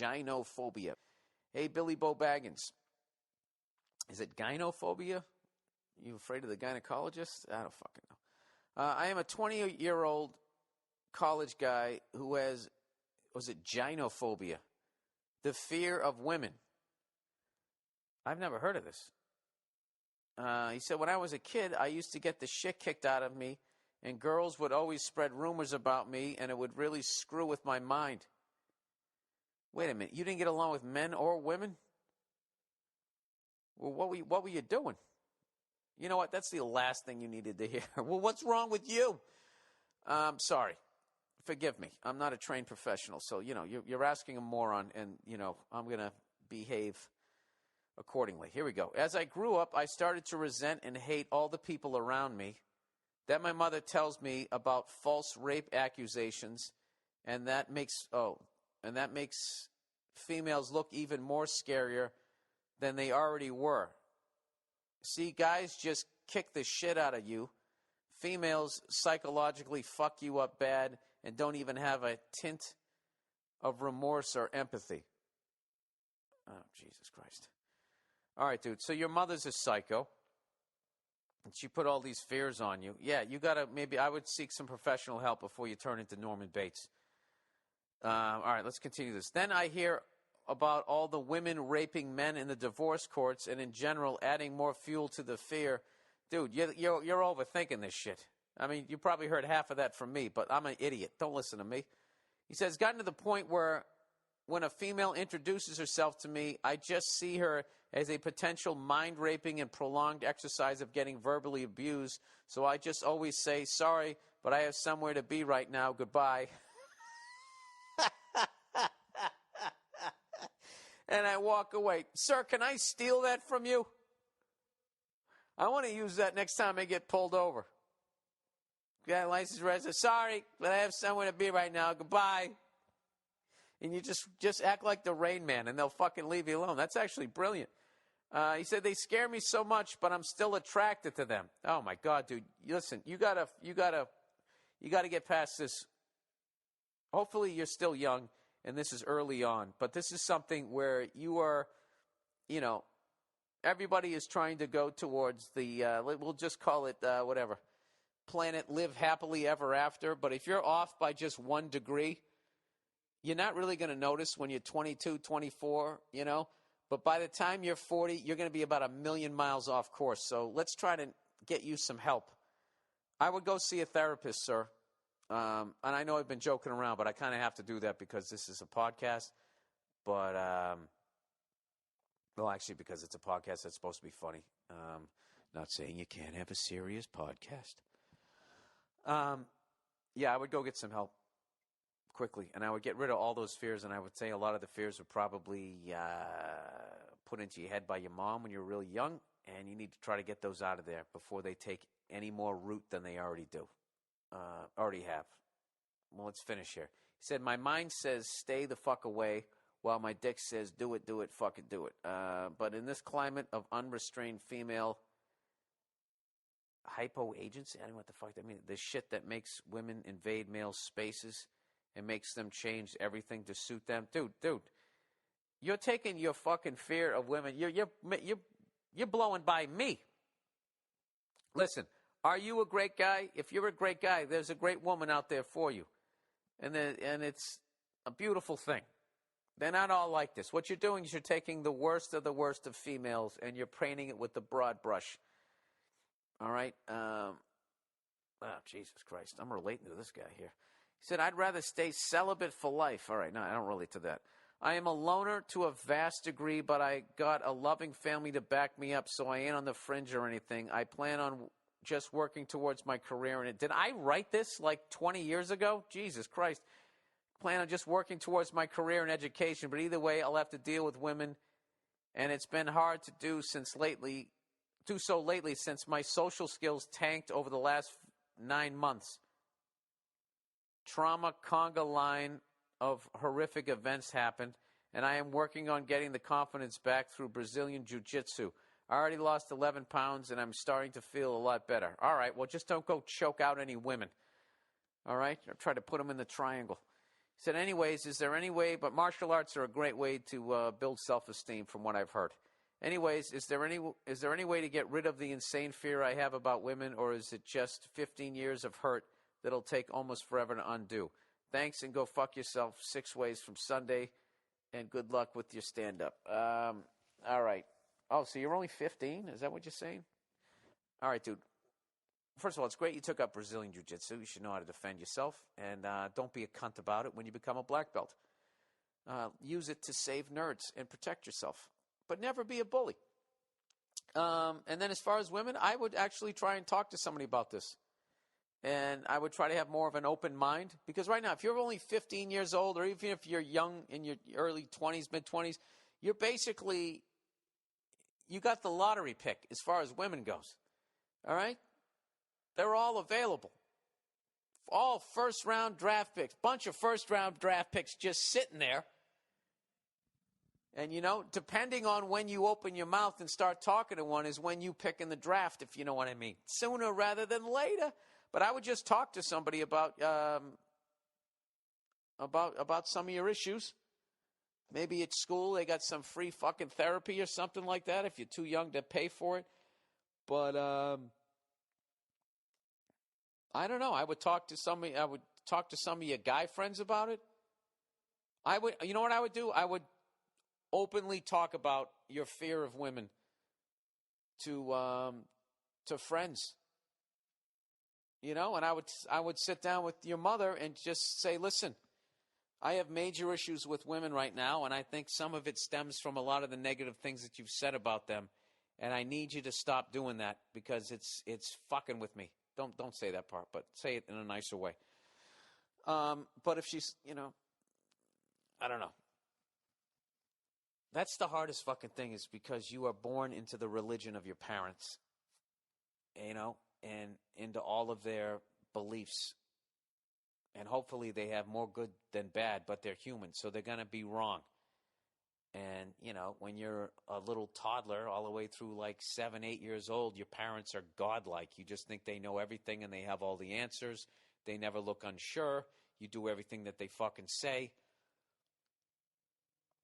gynophobia. Hey, Billy Bo Baggins. Is it gynophobia? You afraid of the gynecologist? I don't fucking know. I am a 20-year-old college guy who has, was it gynophobia? The fear of women. I've never heard of this. He said, when I was a kid, I used to get the shit kicked out of me, and girls would always spread rumors about me, and it would really screw with my mind. Wait a minute, you didn't get along with men or women? Well, what were you doing? You know what, that's the last thing you needed to hear. Well, what's wrong with you? Sorry. Forgive me. I'm not a trained professional, so, you're asking a moron, and, I'm going to behave accordingly. Here we go. As I grew up, I started to resent and hate all the people around me. Then my mother tells me about false rape accusations, and that makes females look even more scarier than they already were. See, guys just kick the shit out of you. Females psychologically fuck you up bad and don't even have a tint of remorse or empathy. Oh, Jesus Christ. All right, dude, so your mother's a psycho, and she put all these fears on you. Yeah, you got to, maybe I would seek some professional help before you turn into Norman Bates. All right, let's continue this. Then I hear about all the women raping men in the divorce courts and in general adding more fuel to the fear. Dude, you're overthinking this shit. I mean, you probably heard half of that from me, but I'm an idiot. Don't listen to me. He says, it's gotten to the point where when a female introduces herself to me, I just see her as a potential mind-raping and prolonged exercise of getting verbally abused. So I just always say, sorry, but I have somewhere to be right now. Goodbye. And I walk away. Sir, can I steal that from you? I want to use that next time I get pulled over. Got a license resident. Sorry, but I have somewhere to be right now. Goodbye. And you just act like the Rain Man, and they'll fucking leave you alone. That's actually brilliant. He said, they scare me so much, but I'm still attracted to them. Oh, my God, dude. Listen, you gotta get past this. Hopefully you're still young, and this is early on. But this is something where you are, everybody is trying to go towards the, we'll just call it, planet live happily ever after. But if you're off by just 1 degree, you're not really going to notice when you're 22, 24, But by the time you're 40, you're going to be about 1 million miles off course. So let's try to get you some help. I would go see a therapist, sir. And I know I've been joking around, but I kind of have to do that because this is a podcast. But, well, actually, because it's a podcast that's supposed to be funny. Not saying you can't have a serious podcast. Yeah, I would go get some help quickly, and I would get rid of all those fears, and I would say a lot of the fears were probably put into your head by your mom when you were really young, and you need to try to get those out of there before they take any more root than they already do. Already have. Well, let's finish here. He said, my mind says stay the fuck away, while my dick says do it, fucking do it. But in this climate of unrestrained female hypo-agency, I don't know what the fuck that means, the shit that makes women invade male spaces and makes them change everything to suit them. Dude, you're taking your fucking fear of women, you're blowing by me. Listen, are you a great guy? If you're a great guy, there's a great woman out there for you. And it's a beautiful thing. They're not all like this. What you're doing is you're taking the worst of females and you're painting it with the broad brush. All right? Oh, Jesus Christ. I'm relating to this guy here. He said, I'd rather stay celibate for life. All right, no, I don't relate to that. I am a loner to a vast degree, but I got a loving family to back me up, so I ain't on the fringe or anything. I plan on just working towards my career in it. Did I write this like 20 years ago? Jesus Christ. Plan on just working towards my career in education, but either way, I'll have to deal with women, and it's been hard to do so lately since my social skills tanked over the last 9 months. Trauma conga line of horrific events happened, and I am working on getting the confidence back through Brazilian Jiu-Jitsu. I already lost 11 pounds, and I'm starting to feel a lot better. All right, well, just don't go choke out any women. All right? Or try to put them in the triangle. He said, anyways, is there any way, but martial arts are a great way to build self-esteem from what I've heard. Anyways, is there any way to get rid of the insane fear I have about women, or is it just 15 years of hurt that'll take almost forever to undo? Thanks, and go fuck yourself 6 ways from Sunday, and good luck with your stand-up. All right. Oh, so you're only 15? Is that what you're saying? All right, dude. First of all, it's great you took up Brazilian Jiu-Jitsu. You should know how to defend yourself, and don't be a cunt about it when you become a black belt. Use it to save nerds and protect yourself, but never be a bully. And then as far as women, I would actually try and talk to somebody about this. And I would try to have more of an open mind. Because right now, if you're only 15 years old, or even if you're young in your early 20s, mid-20s, you're basically, you got the lottery pick as far as women goes. All right? They're all available. All first-round draft picks. Bunch of first-round draft picks just sitting there. And, you know, depending on when you open your mouth and start talking to one is when you pick in the draft, if you know what I mean. Sooner rather than later. But I would just talk to somebody about some of your issues. Maybe at school they got some free fucking therapy or something like that if you're too young to pay for it. But I don't know. I would talk to some of your guy friends about it. You know what I would do? I would openly talk about your fear of women to friends. You know, and I would sit down with your mother and just say, listen, I have major issues with women right now, and I think some of it stems from a lot of the negative things that you've said about them, and I need you to stop doing that because it's fucking with me. Don't say that part, but say it in a nicer way. But if she's, you know, I don't know. That's the hardest fucking thing is because you are born into the religion of your parents, you know, and into all of their beliefs. And hopefully they have more good than bad, but they're human, so they're going to be wrong. And, you know, when you're a little toddler all the way through like 7, 8 years old, your parents are godlike. You just think they know everything and they have all the answers. They never look unsure. You do everything that they fucking say.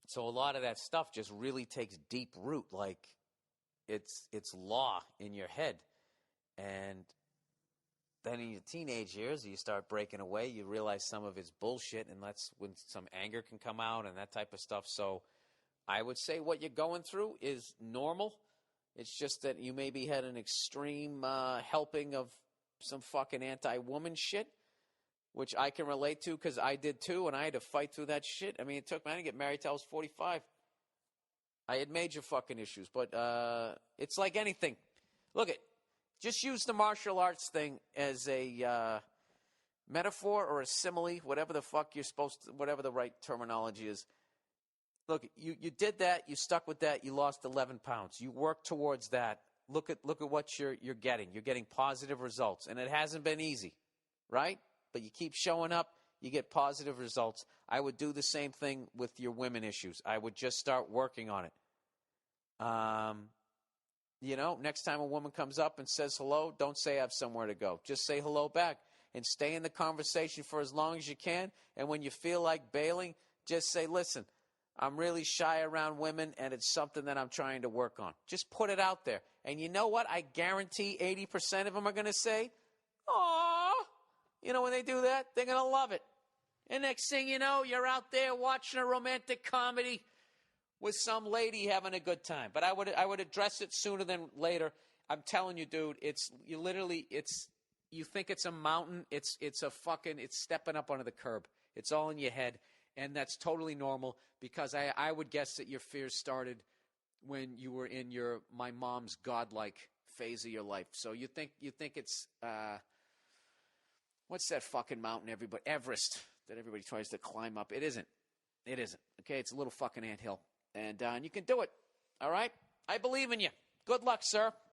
So a lot of that stuff just really takes deep root, like it's law in your head. And then in your teenage years, you start breaking away. You realize some of it's bullshit, and that's when some anger can come out and that type of stuff. So I would say what you're going through is normal. It's just that you maybe had an extreme helping of some fucking anti-woman shit, which I can relate to because I did too, and I had to fight through that shit. I mean, it took me, I didn't get married till I was 45. I had major fucking issues, but it's like anything. Look, just use the martial arts thing as a metaphor or a simile, whatever the fuck you're supposed to, whatever the right terminology is. Look, you did that, you stuck with that, you lost 11 pounds. You worked towards that. Look at what you're getting. You're getting positive results, and it hasn't been easy, right? But you keep showing up, you get positive results. I would do the same thing with your women issues. I would just start working on it. You know, next time a woman comes up and says hello, don't say I have somewhere to go. Just say hello back and stay in the conversation for as long as you can. And when you feel like bailing, just say, listen, I'm really shy around women, and it's something that I'm trying to work on. Just put it out there. And you know what? I guarantee 80% of them are going to say, aw. You know, when they do that, they're going to love it. And next thing you know, you're out there watching a romantic comedy with some lady having a good time. But I would address it sooner than later. I'm telling you, dude, you think it's a mountain, it's stepping up onto the curb. It's all in your head, and that's totally normal because I would guess that your fears started when you were in my mom's godlike phase of your life. So you think it's what's that fucking mountain Everest that everybody tries to climb up? It isn't. Okay, it's a little fucking anthill. And you can do it, all right? I believe in you. Good luck, sir.